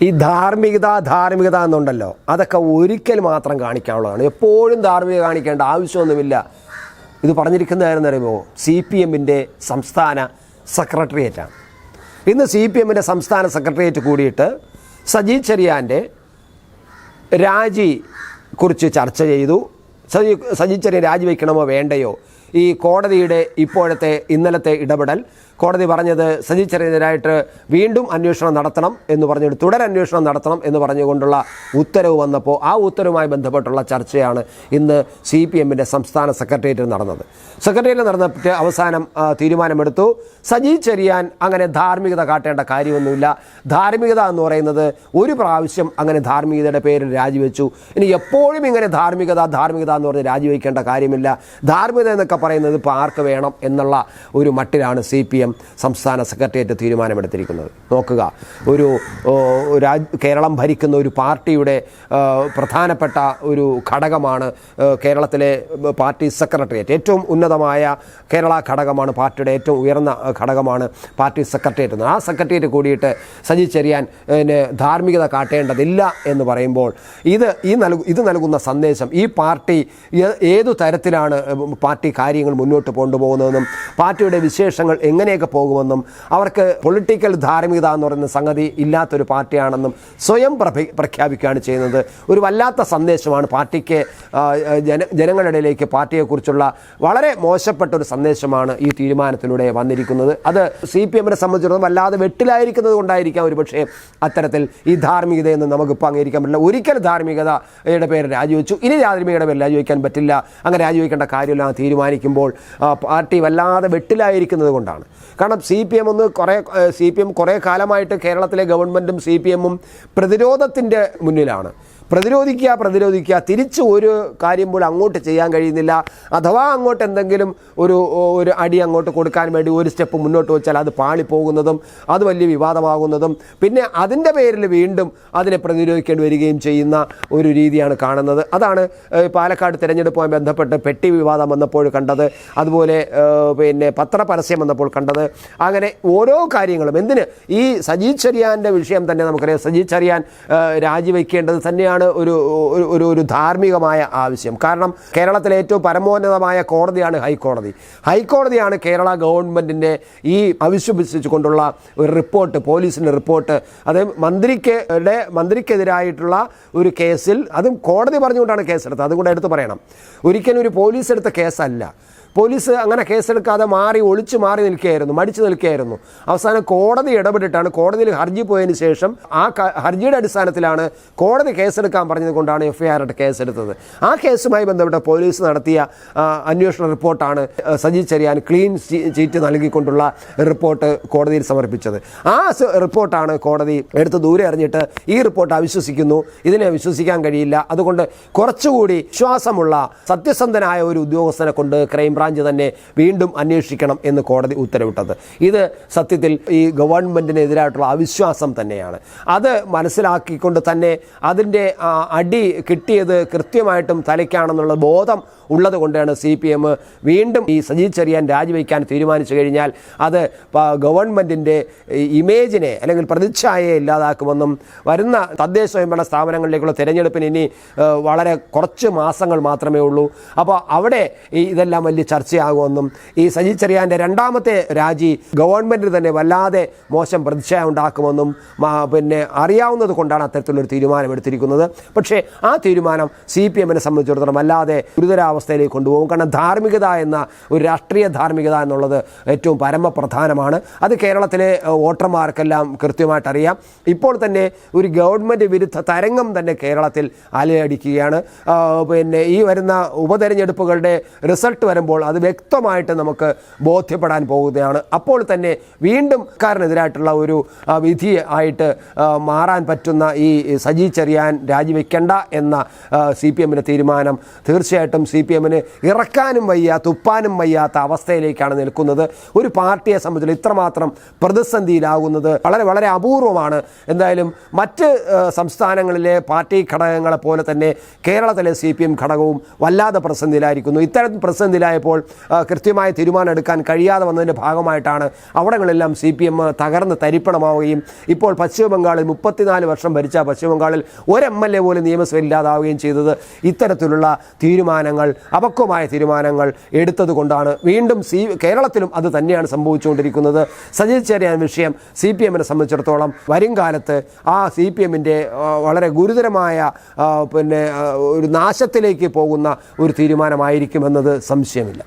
ഈ ധാർമ്മികത എന്നുണ്ടല്ലോ, അതൊക്കെ ഒരിക്കൽ മാത്രം കാണിക്കാനുള്ളതാണ്. എപ്പോഴും ധാർമ്മികത കാണിക്കേണ്ട ആവശ്യമൊന്നുമില്ല. ഇത് പറഞ്ഞിരിക്കുന്നതായിരുന്നു അറിയുമോ? CPM-ൻ്റെ സംസ്ഥാന സെക്രട്ടേറിയറ്റാണ്. ഇന്ന് CPM-ൻ്റെ സംസ്ഥാന സെക്രട്ടേറിയറ്റ് കൂടിയിട്ട് സജി ചെറിയാൻ്റെ രാജി കുറിച്ച് ചർച്ച ചെയ്തു. സജി ചെറിയാൻ രാജിവെക്കണമോ വേണ്ടയോ? ഈ കോടതിയുടെ ഇന്നലത്തെ ഇടപെടൽ, കോടതി പറഞ്ഞത് സജി ചെറിയാനെതിരായിട്ട് വീണ്ടും അന്വേഷണം നടത്തണം എന്ന് പറഞ്ഞിട്ട് തുടരന്വേഷണം നടത്തണം എന്ന് പറഞ്ഞുകൊണ്ടുള്ള ഉത്തരവ് വന്നപ്പോൾ ആ ഉത്തരവുമായി ബന്ധപ്പെട്ടുള്ള ചർച്ചയാണ് ഇന്ന് CPM-ൻ്റെ സംസ്ഥാന സെക്രട്ടേറിയറ്റിൽ നടന്നത്. സെക്രട്ടേറിയറ്റിൽ നടന്നിട്ട് അവസാനം തീരുമാനമെടുത്തു, സജി ചെറിയാൻ അങ്ങനെ ധാർമ്മികത കാട്ടേണ്ട കാര്യമൊന്നുമില്ല. ധാർമ്മികത എന്ന് പറയുന്നത് ഒരു പ്രാവശ്യം അങ്ങനെ ധാർമ്മികതയുടെ പേരിൽ രാജിവെച്ചു. ഇനി എപ്പോഴും ഇങ്ങനെ ധാർമ്മികത എന്ന് പറഞ്ഞ് രാജിവെക്കേണ്ട കാര്യമില്ല. ധാർമ്മികത എന്നൊക്കെ പറയുന്നത് ഇപ്പോൾ ആർക്ക് വേണം എന്നുള്ള ഒരു മട്ടിലാണ് CPM സംസ്ഥാന സെക്രട്ടേറിയറ്റ് തീരുമാനമെടുത്തിരിക്കുന്നത്. നോക്കുക, കേരളം ഭരിക്കുന്ന ഒരു പാർട്ടിയുടെ പ്രധാനപ്പെട്ട ഒരു ഘടകമാണ് കേരളത്തിലെ പാർട്ടി സെക്രട്ടേറിയറ്റ്. ഏറ്റവും ഉന്നതമായ കേരള ഘടകമാണ്, പാർട്ടിയുടെ ഏറ്റവും ഉയർന്ന ഘടകമാണ് പാർട്ടി സെക്രട്ടേറിയറ്റ്. ആ സെക്രട്ടേറിയറ്റ് കൂടിയിട്ട് സജി ചെറിയാൻ ധാർമ്മികത കാട്ടേണ്ടതില്ല എന്ന് പറയുമ്പോൾ ഇത് നൽകുന്ന സന്ദേശം, ഈ പാർട്ടി ഏതു തരത്തിലാണ് പാർട്ടി കാര്യങ്ങൾ മുന്നോട്ട് കൊണ്ടുപോകുന്നതെന്നും പാർട്ടിയുടെ വിശേഷങ്ങൾ എങ്ങനെയൊക്കെ പോകുമെന്നും അവർക്ക് പൊളിറ്റിക്കൽ ധാർമ്മികത എന്ന് പറയുന്ന സംഗതി ഇല്ലാത്തൊരു പാർട്ടിയാണെന്നും സ്വയം പ്രഖ്യാപിക്കുകയാണ് ചെയ്യുന്നത്. ഒരു വല്ലാത്ത സന്ദേശമാണ് പാർട്ടിക്ക്, ജനങ്ങളുടെ ഇടയിലേക്ക് പാർട്ടിയെക്കുറിച്ചുള്ള വളരെ മോശപ്പെട്ട ഒരു സന്ദേശമാണ് ഈ തീരുമാനത്തിലൂടെ വന്നിരിക്കുന്നത്. അത് CPM-നെ സംബന്ധിച്ചിടത്തോളം വല്ലാതെ വെട്ടിലായിരിക്കുന്നത് കൊണ്ടായിരിക്കാം ഒരുപക്ഷെ അത്തരത്തിൽ ഈ ധാർമ്മികതയെന്ന് നമുക്കിപ്പോൾ അംഗീകരിക്കാൻ പറ്റില്ല. ഒരിക്കൽ ധാർമ്മികതയുടെ പേര് രാജിവെച്ചു, ഇനി ധാർമ്മികയുടെ പേര് രാജിവെക്കാൻ പറ്റില്ല. അങ്ങനെ രാജിവെക്കേണ്ട കാര്യമില്ല തീരുമാനിക്കുമ്പോൾ പാർട്ടി വല്ലാതെ വെട്ടിലായിരിക്കുന്നത് കൊണ്ടാണ്. കാരണം CPM കുറേ കാലമായിട്ട് കേരളത്തിലെ ഗവൺമെൻറ്റും CPM-ഉം പ്രതിരോധത്തിൻ്റെ മുന്നിലാണ്. പ്രതിരോധിക്കുക തിരിച്ച് ഒരു കാര്യം പോലും അങ്ങോട്ട് ചെയ്യാൻ കഴിയുന്നില്ല. അഥവാ അങ്ങോട്ട് എന്തെങ്കിലും ഒരു അടി അങ്ങോട്ട് കൊടുക്കാൻ വേണ്ടി ഒരു സ്റ്റെപ്പ് മുന്നോട്ട് വെച്ചാൽ അത് പാളിപ്പോകുന്നതും അത് വലിയ വിവാദമാകുന്നതും പിന്നെ അതിൻ്റെ പേരിൽ വീണ്ടും അതിനെ പ്രതിരോധിക്കേണ്ടി വരികയും ചെയ്യുന്ന ഒരു രീതിയാണ് കാണുന്നത്. അതാണ് പാലക്കാട് തിരഞ്ഞെടുപ്പുമായി ബന്ധപ്പെട്ട് പെട്ടി വിവാദം വന്നപ്പോൾ കണ്ടത്, അതുപോലെ പിന്നെ പത്രപരസ്യം വന്നപ്പോൾ കണ്ടത്. അങ്ങനെ ഓരോ കാര്യങ്ങളും എന്തിന് ഈ സജി ചെറിയാൻ്റെ വിഷയം തന്നെ നമുക്കറിയാം. സജി ചെറിയാൻ രാജിവെക്കേണ്ടത് തന്നെയാണ് ഒരു ധാർമ്മികമായ ആവശ്യം. കാരണം കേരളത്തിലെ ഏറ്റവും പരമോന്നതമായ കോടതിയാണ് ഹൈക്കോടതിയാണ് കേരള ഗവൺമെൻറ്റിൻ്റെ ഈ അവിശ്വസിച്ചുകൊണ്ടുള്ള ഒരു റിപ്പോർട്ട്, പോലീസിൻ്റെ റിപ്പോർട്ട്, അത് മന്ത്രിക്കെതിരായിട്ടുള്ള ഒരു കേസിൽ, അതും കോടതി പറഞ്ഞുകൊണ്ടാണ് കേസെടുത്തത്. അതുകൊണ്ട് എടുത്ത് പറയണം, ഒരിക്കലും ഒരു പോലീസ് എടുത്ത കേസല്ല. പോലീസ് അങ്ങനെ കേസെടുക്കാതെ മടിച്ചു നിൽക്കുകയായിരുന്നു. അവസാനം കോടതി ഇടപെട്ടിട്ടാണ്, കോടതിയിൽ ഹർജി പോയതിന് ശേഷം ആ ഹർജിയുടെ അടിസ്ഥാനത്തിലാണ് കോടതി കേസെടുക്കാൻ പറഞ്ഞത് കൊണ്ടാണ് FIR കേസെടുത്തത്. ആ കേസുമായി ബന്ധപ്പെട്ട് പോലീസ് നടത്തിയ അന്വേഷണ റിപ്പോർട്ടാണ് സജി ചെറിയാൻ ക്ലീൻ ചീറ്റ് നൽകിക്കൊണ്ടുള്ള റിപ്പോർട്ട് കോടതിയിൽ സമർപ്പിച്ചത്. ആ റിപ്പോർട്ടാണ് കോടതി എടുത്ത് ദൂരെ എറിഞ്ഞിട്ട് ഈ റിപ്പോർട്ട് അവിശ്വസിക്കുന്നു, ഇതിനെ വിശ്വസിക്കാൻ കഴിയില്ല, അതുകൊണ്ട് കുറച്ചുകൂടി വിശ്വാസമുള്ള സത്യസന്ധനായ ഒരു ഉദ്യോഗസ്ഥനെ കൊണ്ട് ക്രൈംബ്രാഞ്ച് തന്നെ വീണ്ടും അന്വേഷിക്കണം എന്ന് കോടതി ഉത്തരവിട്ടത്. ഇത് സത്യത്തിൽ ഈ ഗവൺമെൻറ്റിനെതിരായിട്ടുള്ള അവിശ്വാസം തന്നെയാണ്. അത് മനസ്സിലാക്കിക്കൊണ്ട് തന്നെ അതിൻ്റെ അടി കിട്ടിയത് കൃത്യമായിട്ടും തലയ്ക്കാണെന്നുള്ള ബോധം ഉള്ളത് കൊണ്ടാണ് CPM വീണ്ടും ഈ സജി ചെറിയാൻ രാജിവെക്കാൻ തീരുമാനിച്ചു കഴിഞ്ഞാൽ അത് ഗവൺമെൻറ്റിൻ്റെ ഇമേജിനെ അല്ലെങ്കിൽ പ്രതിച്ഛായയെ ഇല്ലാതാക്കുമെന്നും വരുന്ന തദ്ദേശ സ്വയംഭരണ സ്ഥാപനങ്ങളിലേക്കുള്ള തിരഞ്ഞെടുപ്പിന് ഇനി വളരെ കുറച്ച് മാസങ്ങൾ മാത്രമേ ഉള്ളൂ. അപ്പോൾ അവിടെ ഇതെല്ലാം വലിയ ചർച്ചയാകുമെന്നും ഈ സജി ചെറിയാൻ്റെ രണ്ടാമത്തെ രാജി ഗവൺമെൻറ്റിന് തന്നെ വല്ലാതെ മോശം പ്രതിച്ഛായ ഉണ്ടാക്കുമെന്നും പിന്നെ അറിയാവുന്നത് കൊണ്ടാണ് അത്തരത്തിലൊരു തീരുമാനമെടുത്തിരിക്കുന്നത്. പക്ഷേ ആ തീരുമാനം CPM-നെ സംബന്ധിച്ചിടത്തോളം വല്ലാതെ ഗുരുതരാവസ്ഥയിലേക്ക് കൊണ്ടുപോകും. കാരണം ധാർമ്മികത എന്ന ഒരു രാഷ്ട്രീയ ധാർമ്മികത എന്നുള്ളത് ഏറ്റവും പരമപ്രധാനമാണ്. അത് കേരളത്തിലെ വോട്ടർമാർക്കെല്ലാം കൃത്യമായിട്ട് അറിയാം. ഇപ്പോൾ തന്നെ ഒരു ഗവൺമെൻറ് വിരുദ്ധ തരംഗം തന്നെ കേരളത്തിൽ അലയടിക്കുകയാണ്. പിന്നെ ഈ വരുന്ന ഉപതെരഞ്ഞെടുപ്പുകളുടെ റിസൾട്ട് വരുമ്പോൾ അത് വ്യക്തമായിട്ട് നമുക്ക് ബോധ്യപ്പെടാൻ പോകുന്നതാണ്. അപ്പോൾ തന്നെ വീണ്ടും സർക്കാരിനെതിരായിട്ടുള്ള ഒരു വിധി ആയിട്ട് മാറാൻ പറ്റുന്ന ഈ സജി ചെറിയാൻ രാജിവെക്കേണ്ട എന്ന CPM-ൻ്റെ തീരുമാനം തീർച്ചയായിട്ടും CPM-ന് ഇറക്കാനും വയ്യ തുപ്പാനും വയ്യാത്ത അവസ്ഥയിലേക്കാണ് നിൽക്കുന്നത്. ഒരു പാർട്ടിയെ സംബന്ധിച്ച് ഇത്രമാത്രം പ്രതിസന്ധിയിലാകുന്നത് വളരെ വളരെ അപൂർവമാണ്. എന്തായാലും മറ്റ് സംസ്ഥാനങ്ങളിലെ പാർട്ടി ഘടകങ്ങളെ പോലെ തന്നെ കേരളത്തിലെ CPM ഘടകവും വല്ലാതെ പ്രതിസന്ധിയിലായിരിക്കുന്നു. ഇത്തരം പ്രതിസന്ധിയിലായപ്പോൾ കഴിഞ്ഞപ്പോൾ കൃത്യമായ തീരുമാനം എടുക്കാൻ കഴിയാതെ വന്നതിൻ്റെ ഭാഗമായിട്ടാണ് അവിടങ്ങളെല്ലാം CPM തകർന്ന് തരിപ്പണമാവുകയും ഇപ്പോൾ പശ്ചിമ ബംഗാളിൽ 34 വർഷം ഭരിച്ച പശ്ചിമ ബംഗാളിൽ ഒരു MLA പോലും നിയമസഭയിൽ ഇല്ലാതാവുകയും ചെയ്തത് ഇത്തരത്തിലുള്ള തീരുമാനങ്ങൾ, അപക്വമായ തീരുമാനങ്ങൾ എടുത്തത് കൊണ്ടാണ്. വീണ്ടും കേരളത്തിലും അത് തന്നെയാണ് സംഭവിച്ചുകൊണ്ടിരിക്കുന്നത്. സജീദ് ചെറിയാൻ വിഷയം CPMനെ സംബന്ധിച്ചിടത്തോളം വരും കാലത്ത് ആ CPMൻ്റെ വളരെ ഗുരുതരമായ ഒരു നാശത്തിലേക്ക് പോകുന്ന ഒരു തീരുമാനമായിരിക്കുമെന്നത് സംശയമില്ല.